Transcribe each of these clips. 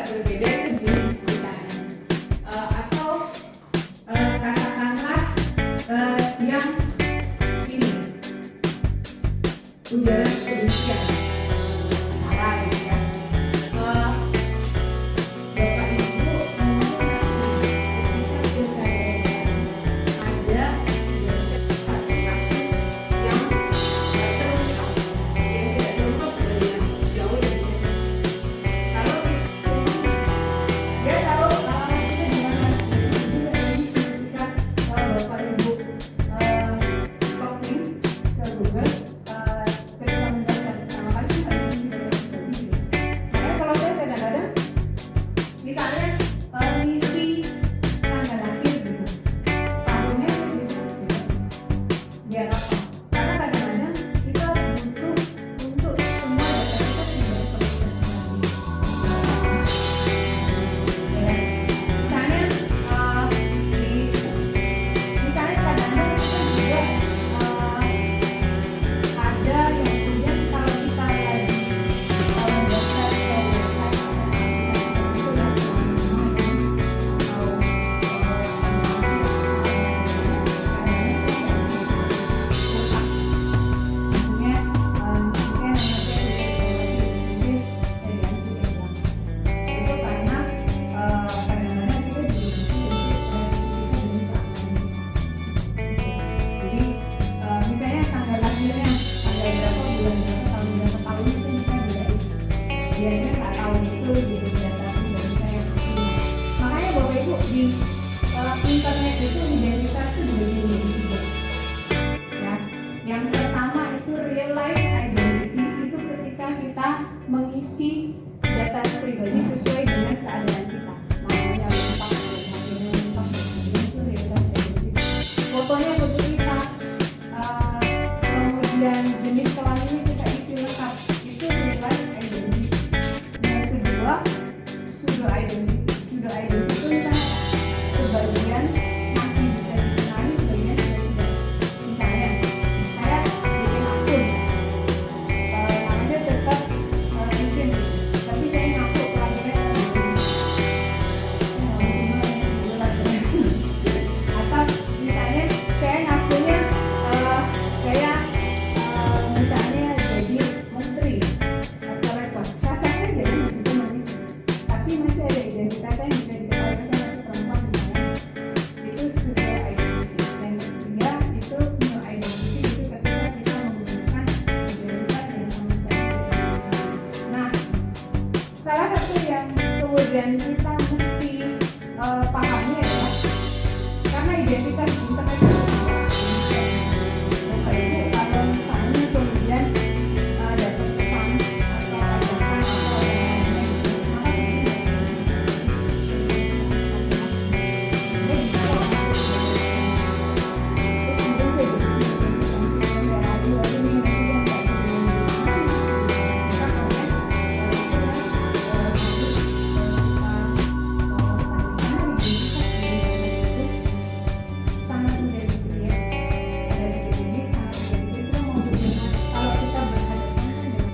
agak berbeda itu di misalnya atau katakanlah yang ini ujaran kebencian salah gitu ya. Bapak Ibu mungkin masih ketika ada satu kasus yang terungkap, yang tidak terungkap dari yang jauh dari kita. Kalau dia tahu kita gimana, juga tadi ketika Bapak Ibu login ke Google, ketika mendaftar pertama kali kita harus mengisi data pribadi. Makanya kalau saya kadang-kadang misalnya ngisi tanggal lahir gitu, tahunnya itu bisa biar apa? Karena kadang-kadang kita butuh untuk semua data kita tidak perlu misalnya misalnya kadang-kadang kita juga ada yang kemudian kalau kita lagi mendaftar ke website itu maksudnya saya itu karena kadang-kadang kita jadi misalnya tanggal lahirnya tanggal berapa bulan berapa tahun itu bisa bedain biarnya nggak tahu itu gitu data pribadi saya. Makanya Bapak Ibu di internet itu identitas itu dibagi juga ya. Yang pertama itu real life identity, itu ketika kita mengisi data pribadi sesuai dengan keadaan kita, namanya lengkap, namanya lengkap, itu real life identity. Fotonya foto kita, kemudian jenis kelaminnya kita isi lengkap, itu real life identity. Yang kedua pseudo identity. Pseudo identity itu misalnya sebagian masih bisa dikenali, sebagian sudah tidak. Misalnya saya bikin akun, namanya tetap bikin, tapi saya ngaku kelahiran atau misalnya saya ngakunya saya misalnya jadi menteri atau rektor, saya saja jadi di situ mengisi, tapi masih ada identitas saya yang bisa diketahui saya masih perempuan misalnya, itu pseudo identity. Dan ketiga itu new identity, itu ketika kita menggunakan identitas yang sama sekali berbeda. Nah, salah satu yang kemudian kita mesti pahami adalah karena identitas internet itu Bapak Ibu kalau misalnya kemudian dapat pesan atau ajakan atau yang lain, maka sangat mudah dilihat dari jenis sangat mudah kita mau bagaimana kalau kita berhadapan dengan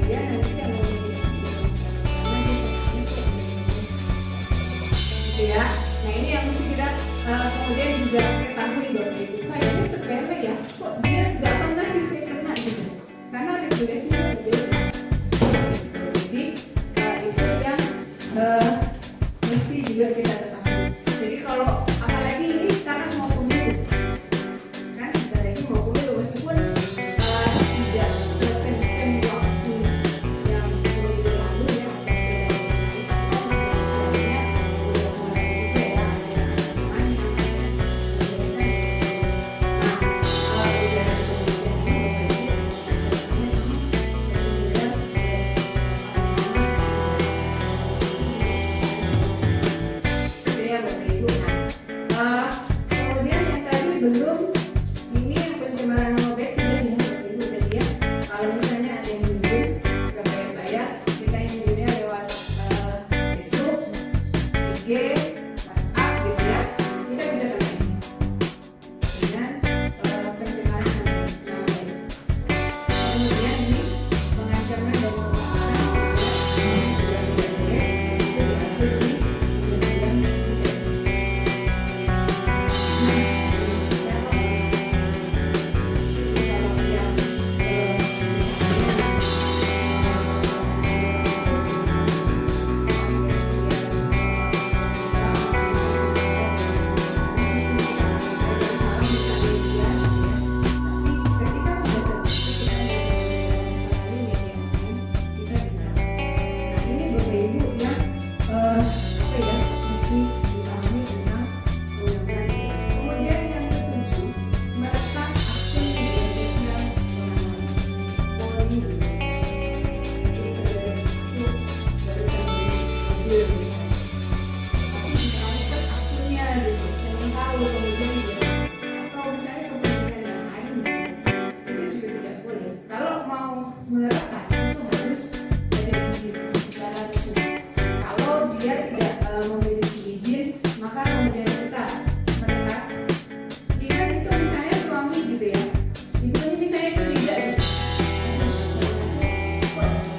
dia nanti yang mau gitu ya. Nah ini yang mesti kita kemudian juga ketahui Bapak Ibu, kayaknya sepele ya, kok dia nggak pernah sih saya kena gitu, karena regulasinya berbeda. Jadi itu yang mesti juga kita ketahui. Jadi kalau apalagi ini sekarang mau pemilu, kan sebentar lagi mau pemilu, meskipun tidak sekencang waktu yang pemilu lalu ya, sebenarnya udah mulai juga ya ada teman yang ujaran kebencian ini Bapak Ibu sama kemudian yang tadi belum, ini yang pencemaran nama baik sudah ya Bapak Ibu tadi ya. Kalau misalnya ada yang nyindir nggak bayar-bayar, kita nyindirnya lewat Facebook, IG, WhatsApp gitu ya, kita bisa kena ini. Kemudian misalnya dia, ya. Tapi ketika sudah terbentuk kita melalui media online, kita bisa. Nah ini Bapak Ibu yang apa ya mesti dipahami tentang undang-undang ITE. Kemudian yang ketujuh, meretas akun media sosial orang lain. Polri dulu. Jadi saya itu baru sampai mobil. Tapi misalnya akunnya dulu, jangan tahu kemudian dia atau misalnya kepentingan yang lain, itu juga tidak boleh. Kalau mau meretas itu harus dari izin secara resmi. Kalau dia tidak memiliki izin, maka kemudian kita meretas. Jika itu misalnya suami gitu ya, ibu ini misalnya curiga gitu.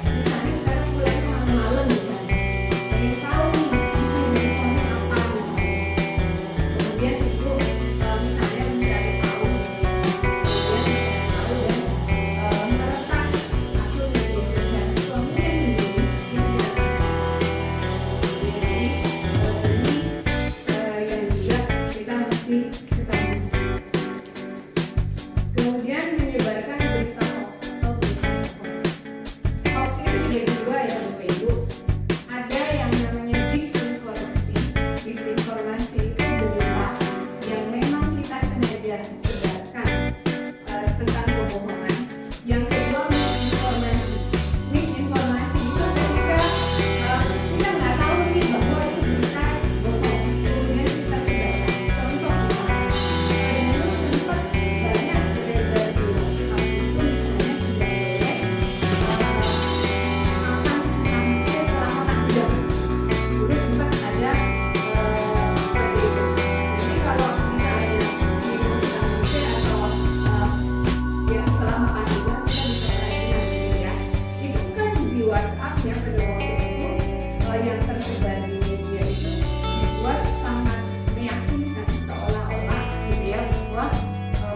Misalnya sekarang pulangnya malam-malam misalnya, pengen tahu nih isi handphone apa misalnya. Kemudian ibu misalnya mencari tahu, kemudian mencari tahu dan meretas akun media sosial suaminya sendiri, dia tidak tahu. Jadi ini yang juga kita mesti ketahui. Kemudian menyebarkan berita hoax atau berita bohong. Hoax itu dibagi dua ya Bapak Ibu. Ada yang namanya disinformasi. Disinformasi itu berita yang memang kita sengaja sebarkan tentang kebohongan. Yang kedua misinformasi. Misinformasi itu ketika kita nggak tahu nih bahwa itu berita bohong, kemudian kita sebarkan. Contoh misalnya, dulu sempat banyak beredar di WhatsApp itu misalnya tidak boleh makan angsis setelah makan udang. Dulu sempat ada seperti itu. Jadi kalau misalnya minum vitamin C atau ya setelah makan udang kita bisa karantina gitu ya. Itu kan di WhatsApp-nya pada waktu itu yang tersebar di media itu dibuat sangat meyakinkan seolah-olah gitu ya bahwa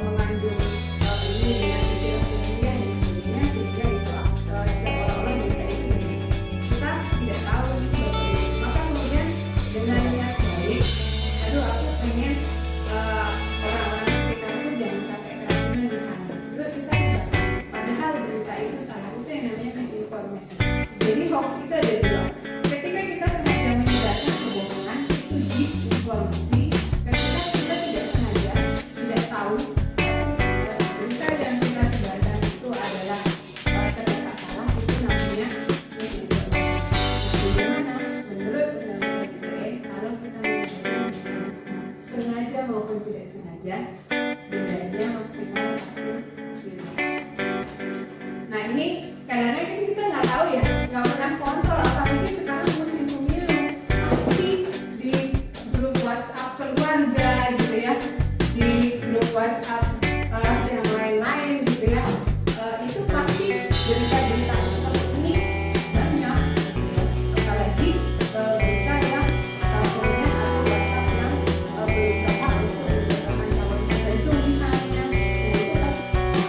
mengandung ini dengan istilah kemudian dan sebagainya, sehingga itu seolah-olah berita itu benar. Kita tidak tahu Bapak Ibu. Maka kemudian dengan niat baik, aduh aku pengen orang-orang sekitarku jangan sampai keracunan di sana. Terus kita sebarkan. Padahal berita itu salah, itu yang namanya misinformasi. Jadi hoax itu ada dua. Ketika kita sengaja menyebarkan kebohongan, itu disinformasi. Ketika kita tidak sengaja, tidak tahu, berita yang kita sebarkan itu adalah ternyata salah, itu namanya misinformasi. Bagaimana? Menurut undang-undang ITE, kalau kita menyebarkan sengaja maupun tidak sengaja, dendanya maksimal 1 miliar. Nah ini kadang-kadang kita nggak tahu ya, nggak pernah kontrol, apalagi sekarang musim pemilu, pasti di grup WhatsApp keluarga gitu ya, di grup WhatsApp yang lain-lain gitu ya, itu pasti berita-berita seperti ini banyak gitu ya. Apalagi berita yang kemudian atau WhatsApp yang berusaha untuk menjatuhkan calon tertentu misalnya, dan itu pasti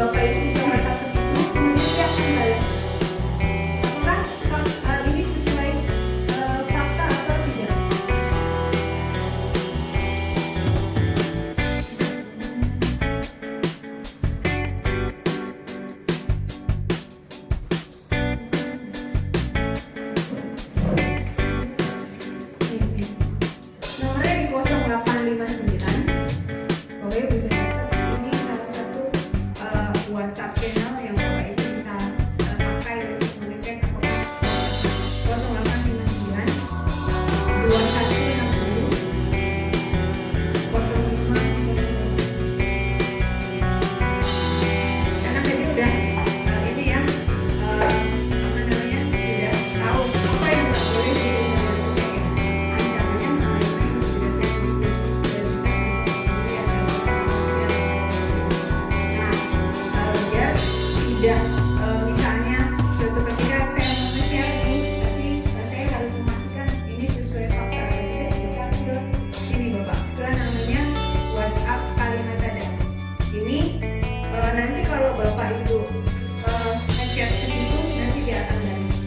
Bapak Ibu bisa WhatsApp ke situ, kemudian dia akan balas. Apakah ini sesuai fakta atau tidak? Nomornya di 0859. Bapak Ibu bisa catat, ini salah satu WhatsApp channel yang Bapak Ibu bisa pakai untuk mengecek apakah 0859 2160 05. Karena tadi udah ini ya apa namanya, sudah tahu apa yang nggak boleh dilakukan. Ancamannya main-main sudah sensitif dan tidak misalnya suatu ketika saya mau nge-share ini, tapi saya harus memastikan ini sesuai fakta atau tidak, bisa ke sini Bapak, ke namanya WhatsApp Kalimat Sadar. Ini nanti kalau Bapak Ibu nge-chat ke situ, nanti dia akan baris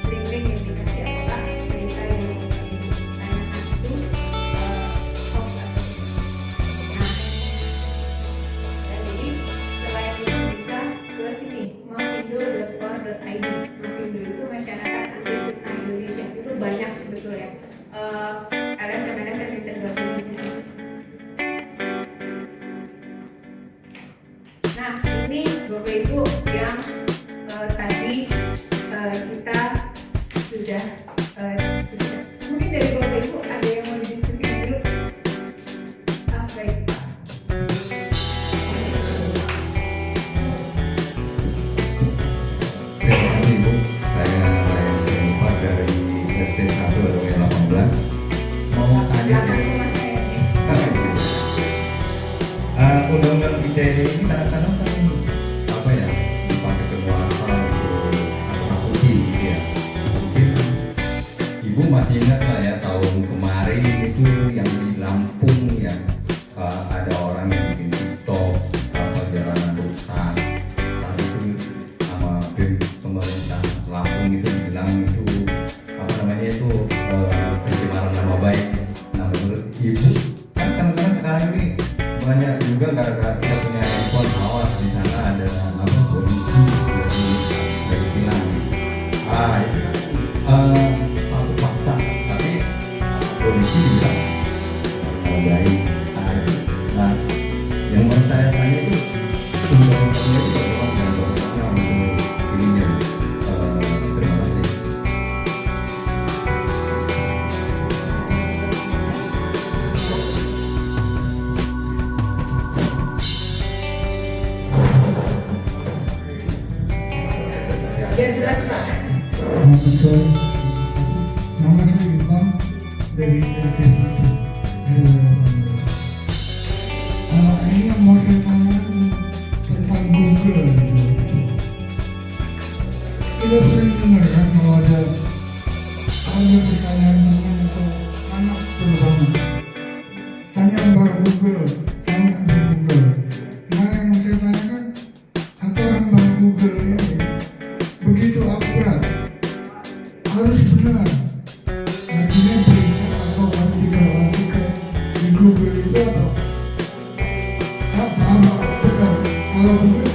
link-link yang dikasih apakah berita yang Bapak Ibu tanyakan itu hoax atau tidak. Nah, dan jadi selain itu bisa ke sini mafindo.or.id. Mafindo itu Masyarakat Anti Fitnah Indonesia. Itu banyak sebetulnya LSM-LSM yang tergabung di sini. Nah, ini Bapak Ibu yang tadi kita sudah diskusikan. Mungkin dari Bapak Ibu ada yang mau didiskusikan dulu? Baik Pak. Terima kasih Bu, saya Ryan Jennifer dari RT 1 RW 18. Mau tanya undang-undang ITE ini kadang-kadang kan apa ya, dipakai keluarga atau akuti gitu ya. Mungkin Ibu masih ingat lah ya, tahun kemarin itu yang di Lampung ya, ada orang yang bikin TikTok jalanan rusak. Saat itu sama pemerintah Lampung itu bilang itu apa namanya itu pencemaran nama baik. Nah menurut Ibu kan kadang-kadang sekarang ini banyak juga gara-gara kita punya handphone, awas di sana ada apa polisi dari bilang itu satu fakta, tapi polisi bilang nama baik. Nah yang mau saya tanya itu sumber-sumbernya itu bagaimana dan bagaimana untuk ininya. Terima kasih. Biar jelas Pak. Betul. Nama saya Irfan dari RT 1. Ini yang mau saya tanyakan tentang Google. Kita sering dengar kan kalau ada pertanyaan untuk anak terutama. Tanya ke Google, tanya ke Google. Nah yang mau saya tanyakan, aturan Bang Google ini begitu akurat, harus benar. Artinya berita atau artikel di Google itu apa betul. Kalau Google